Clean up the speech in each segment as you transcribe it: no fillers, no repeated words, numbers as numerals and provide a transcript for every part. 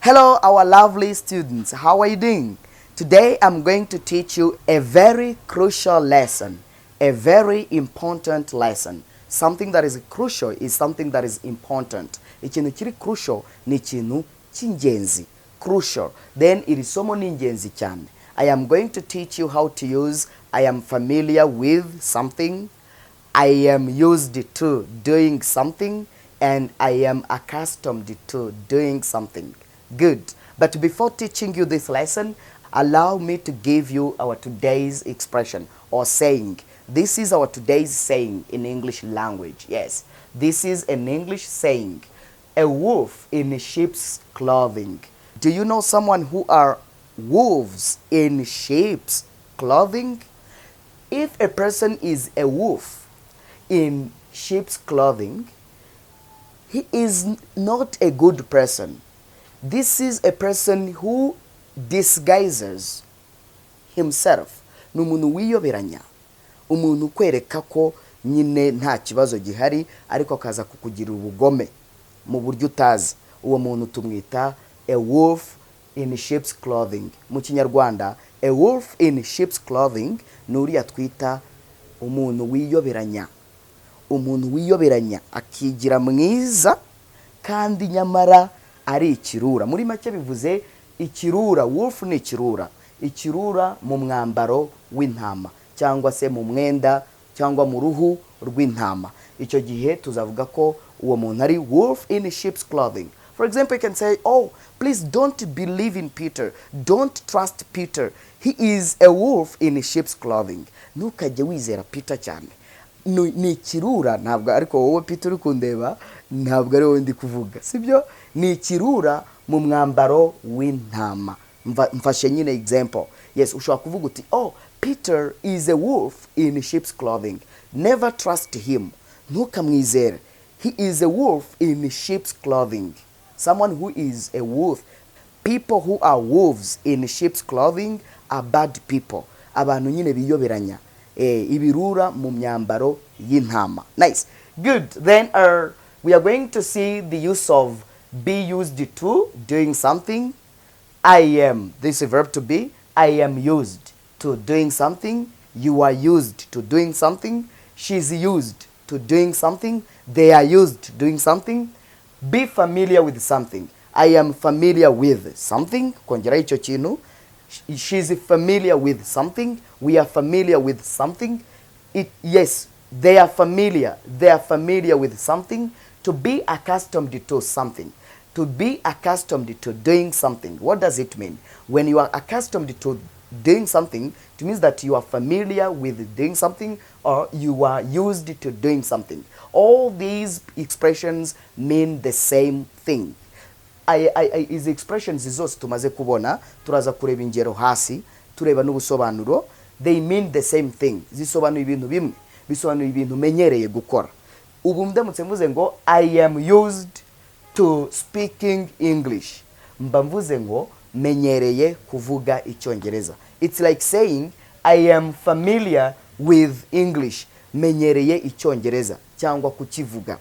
Hello, our lovely students. How are you doing? Today, I'm going to teach you a very crucial lesson, a very important lesson. Something that is crucial is something that is important. Ikintu kiri crucial ni ikintu cy'ingenzi. Crucial. Then iri somo ni ingenzi cyane. I am going to teach you how to use I am familiar with something, I am used to doing something, and I am accustomed to doing something. Good. But before teaching you this lesson, allow me to give you our today's expression or saying. This is our today's saying in English language. Yes, this is an English saying. A wolf in sheep's clothing. Do you know someone who are wolves in sheep's clothing? If a person is a wolf in sheep's clothing, he is not a good person. This is a person who disguises himself. Ni umuntu wiyoberanya, umuntu kwereka ko nyine nta kibazo gihari ariko akaza kukugira ubugome mu buryo utazi. Uwo muntu tumwita a wolf in sheep's clothing. Mu Kinyarwanda, a wolf in sheep's clothing ni uriya twita umuntu wiyoberanya. Umuntu wiyoberanya akigira mwiza kandi nyamara ari ikirura. Muri make bivuze ikirura. Wolf ni ikirura. Ikirura mu mwambaro w'intama cyangwa se mu mwenda cyangwa mu ruhu rw'intama. Icyo gihe tuzavuga ko uwo muntu ari wolf in sheep's clothing. For example, you can say, oh, please don't believe in Peter. Don't trust Peter. He is a wolf in sheep's clothing. Ntukajye wizera Peter cyane. Ni ikirura, ntabwo ariko wowe Peter uri kundeba ntabwo ari wowe ndi kuvuga, sibyo? Ni ikirura mu mwambaro w'intama. Mfashe nyine example. Yes, ushobora kuvuga uti, oh, Peter is a wolf in sheep's clothing. Never trust him. Ntukamwizere. He is a wolf in sheep's clothing. Someone who is a wolf. People who are wolves in sheep's clothing are bad people. Abantu nyine biyoberanya. Ibirura mu myambaro y'intama. Nice. Good. Then we are going to see the use of be used to doing something. I am. This is a verb to be. I am used to doing something. You are used to doing something. She's used to doing something. They are used to doing something. Be familiar with something. I am familiar with something. Kongera icho kintu. She's familiar with something. We are familiar with something. Yes, they are familiar. They are familiar with something. To be accustomed to something. To be accustomed to doing something. What does it mean? When you are accustomed to doing something, it means that you are familiar with doing something or you are used to doing something. All these expressions mean the same thing. Izi expressions zose tumaze kubona, turaza kureba ingero hasi, tureba n'ubusobanuro. They mean the same thing. Zisobanura ibintu bimwe. Bisobanura ibintu menyereye gukora. Ubu ndamutse mvuze ngo I am used to speaking English. Mba mvuze ngo menyereye kuvuga Icyongereza. It's like saying I am familiar with English. Menyereye Icyongereza cyangwa kukivuga.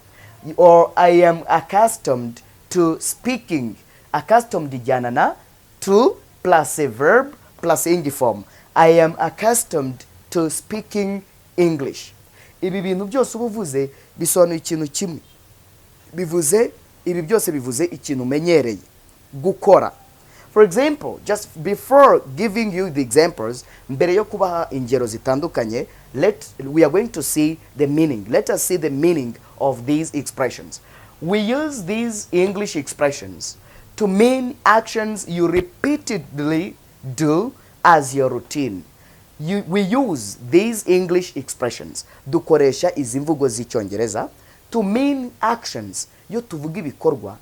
Or I am accustomed to speaking. Accustomed ijyana na to plus a verb plus ing form. I am accustomed to speaking English. Ibi bintu byose ubuvuze bisobanura ikintu kimwe. Ibi byose bivuze ikintu umenyereye gukora. For example, just before giving you the examples, mbere yo kubaha ingero zitandukanye, we are going to see the meaning. Let us see the meaning of these expressions. We use these English expressions to mean actions you repeatedly do as your routine. We use these English expressions, dukoresha izi mvugo z'Icyongereza, to mean actions yo tuvuga ibikorwa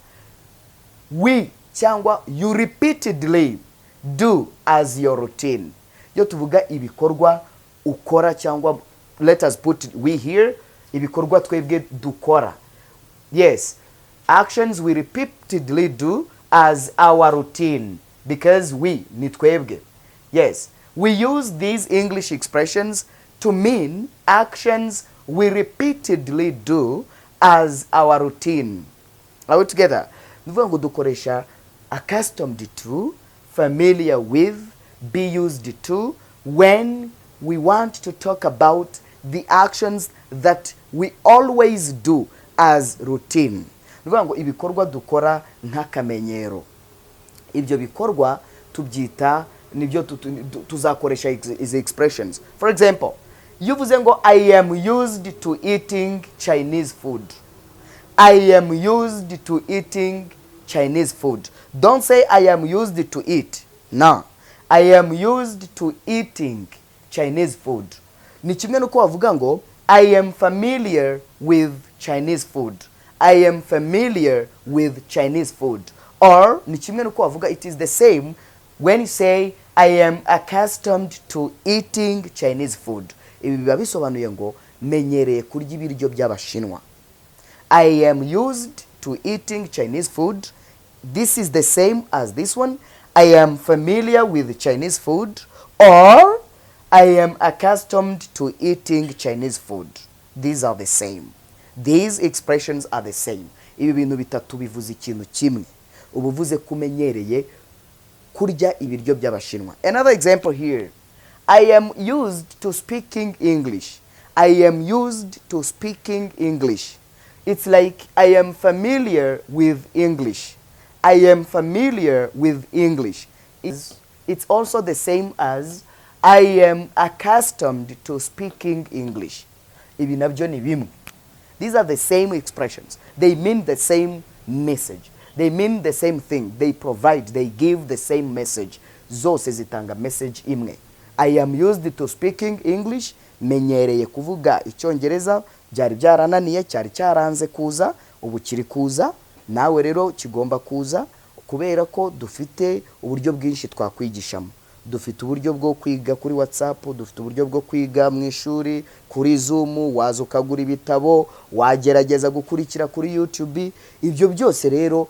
cyangwa you repeatedly do as your routine. Yo tuvuga ibikorwa ukora cyangwa let us put we here, ibikorwa twebwe dukora. Yes, actions we repeatedly do as our routine because we ni twebwe. Yes, we use these English expressions to mean actions we repeatedly do as our routine. Are we together? Nuvuga ngo dukoresha accustomed to, familiar with, be used to, when we want to talk about the actions that we always do as routine. Nuvuga ngo ibikorwa dukora nk'akamenyero. Ibyo bikorwa tubyita nibyo tuzakoresha izi expressions. For example, yuvuze ngo I am used to eating Chinese food. I am used to eating Chinese food. Don't say I am used to eat. No. I am used to eating Chinese food. Ni kimwe nuko wavuga ngo I am familiar with Chinese food. I am familiar with Chinese food. Or ni kimwe nuko wavuga it is the same when you say I am accustomed to eating Chinese food. Ibi biba bisobanuye ngo menyereye kurya ibiryo by'Abashinwa. I am used to eating Chinese food. This is the same as this one. I am familiar with Chinese food. Or I am accustomed to eating Chinese food. These are the same. These expressions are the same. Ibi bintu bitatu bivuze ikintu kimwe. Ubuvuze kumenyereye kurya ibiryo by'Abashinwa. Another example here. I am used to speaking English. I am used to speaking English. It's like I am familiar with English. I am familiar with English. It's also the same as I am accustomed to speaking English. Ibi nabyo ni bimwe. These are the same expressions. They mean the same message. They mean the same thing. They provide, they give the same message. Zose zitanga message imwe. I am used to speaking English. Menyereye kuvuga Icyongereza. Byari byarananiye, cyari cyaranze kuza, ubu kiri kuza. Nawe rero kigomba kuza kubera ko dufite uburyo bwinshi twakwigishamo. Dufite uburyo bwo kwiga kuri WhatsApp, dufite uburyo bwo kwiga mu ishuri, kuri Zoom, waza ukagura ibitabo, wagerageza gukurikira kuri YouTube. Ibyo byose rero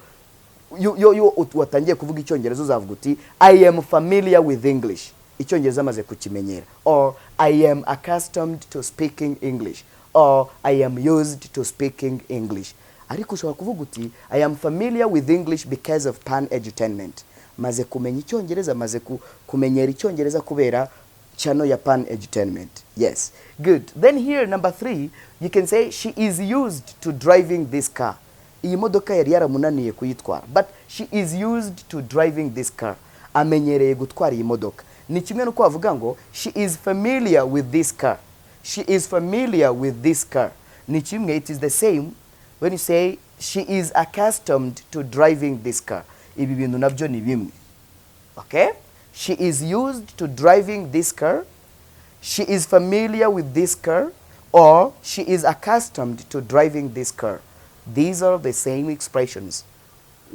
yo watangiye kuvuga Icyongereza uzavuga uti I am familiar with English. Icyongereza amaze kukimenyera. Or I am accustomed to speaking English. Or I am used to speaking English. Ariko ushobora kuvuga uti I am familiar with English because of pan edutainment. Maze kumenya Icyongereza, maze kumenyera Icyongereza kubera channel ya pan edutainment. Yes. Good. Then here number 3, you can say she is used to driving this car. Iyi modoka yari yaramunaniye kuyitwara, but she is used to driving this car. Amenyereye gutwara iyi modoka. Ni kimwe nuko avuga ngo she is familiar with this car. She is familiar with this car. Ni kimwe, it is the same when you say she is accustomed to driving this car. Ibi bintu nabyo ni bimwe. Okay? She is used to driving this car. She is familiar with this car. Or she is accustomed to driving this car. These are the same expressions.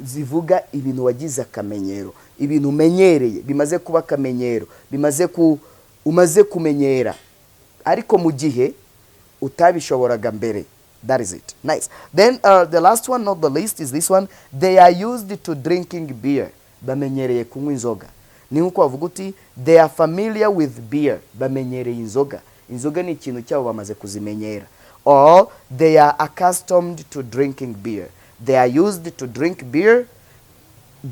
Zivuga ibintu wagize akamenyero. Ibintu umenyereye, bimaze kuba akamenyero. Umaze kumenyera. Ariko mu gihe utabishoboraga mbere. That is it. Nice. Then the last one, not the least, is this one. They are used to drinking beer. Bamenyereye kunywa inzoga. Ni nkuko wavuga uti they are familiar with beer. Bamenyereye inzoga. Inzoga ni ikintu cyabo bamaze kuzimenyera. Or they are accustomed to drinking beer. They are used to drink beer.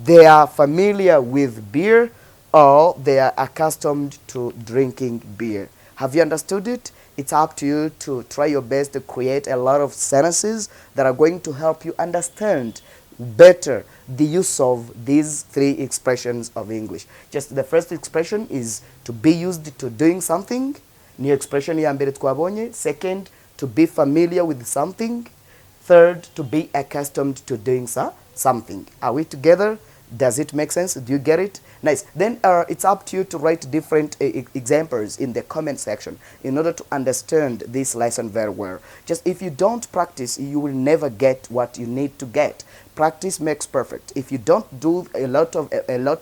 They are familiar with beer. Or they are accustomed to drinking beer. Have you understood it? It's up to you to try your best to create a lot of sentences that are going to help you understand better the use of these 3 expressions of English. Just the first expression is to be used to doing something. New expression ya mbere twabonye. Second, to be familiar with something. Third, to be accustomed to doing something. Are we together? Does it make sense? Do you get it? Nice. Then it's up to you to write different examples in the comment section in order to understand this lesson very well. Just if you don't practice, you will never get what you need to get. Practice makes perfect. If you don't do a lot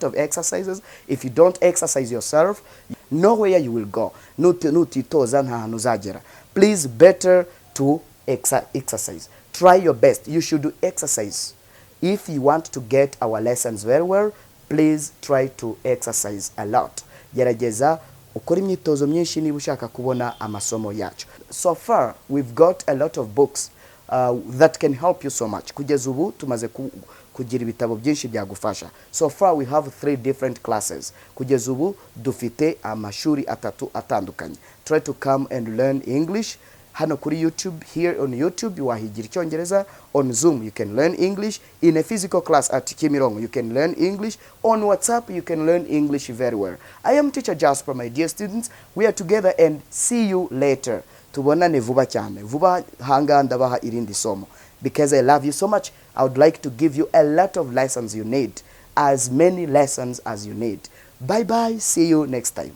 of exercises, if you don't exercise yourself, nowhere you will go. Please, better to exercise. Try your best. You should do exercise. If you want to get our lessons very well, please try to exercise a lot. Gerageza ukora imyitozo myinshi niba ushaka kubona amasomo yacu. So far, we've got a lot of books that can help you so much. Kugeza ubu tumaze kugira ibitabo byinshi byagufasha. So far we have 3 different classes. Kugeza ubu dufite amashuri atatu atandukanye. Try to come and learn English. Hano kuri YouTube, here on YouTube wahigira Icyongereza. On Zoom you can learn English. In a physical class at Kimirongo you can learn English. On WhatsApp you can learn English very well. I am teacher Jasper, my dear students. We are together and see you later. Tubonane vuba cyane. Vuba hanga ndabaha irindi somo. Because I love you so much, I would like to give you a lot of lessons you need. As many lessons as you need. Bye bye. See you next time.